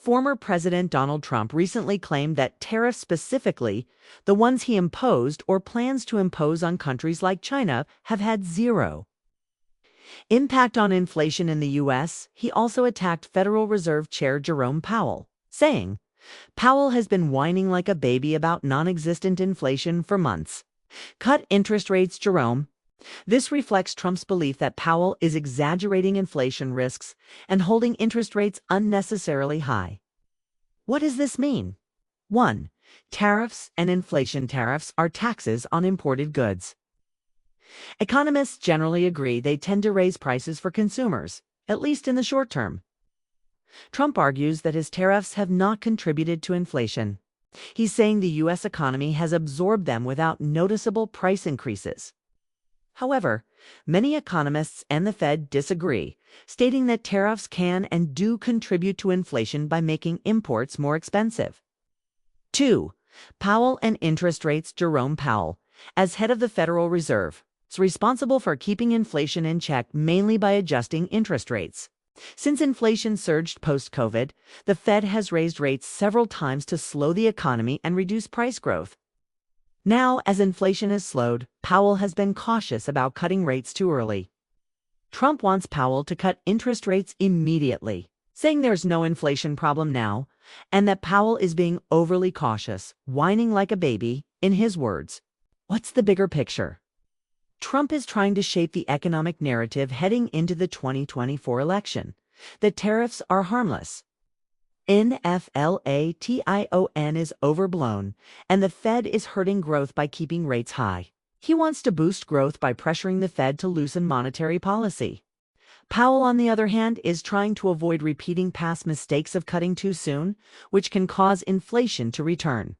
Former President Donald Trump recently claimed that tariffs, specifically the ones he imposed or plans to impose on countries like China, have had zero impact on inflation in the U.S. He also attacked Federal Reserve Chair Jerome Powell, saying, "Powell has been whining like a baby about non-existent inflation for months. Cut interest rates, Jerome." This reflects Trump's belief that Powell is exaggerating inflation risks and holding interest rates unnecessarily high. What does this mean? 1. Tariffs and inflation. Tariffs are taxes on imported goods. Economists generally agree they tend to raise prices for consumers, at least in the short term. Trump argues that his tariffs have not contributed to inflation. He's saying the U.S. economy has absorbed them without noticeable price increases. However, many economists and the Fed disagree, stating that tariffs can and do contribute to inflation by making imports more expensive. 2. Powell and interest rates. Jerome Powell, as head of the Federal Reserve, is responsible for keeping inflation in check mainly by adjusting interest rates. Since inflation surged post-COVID, the Fed has raised rates several times to slow the economy and reduce price growth. Now, as inflation has slowed, Powell has been cautious about cutting rates too early. Trump wants Powell to cut interest rates immediately, saying there's no inflation problem now, and that Powell is being overly cautious, whining like a baby, in his words. What's the bigger picture? Trump is trying to shape the economic narrative heading into the 2024 election. That tariffs are harmless. Inflation is overblown, and the Fed is hurting growth by keeping rates high. He wants to boost growth by pressuring the Fed to loosen monetary policy. Powell, on the other hand, is trying to avoid repeating past mistakes of cutting too soon, which can cause inflation to return.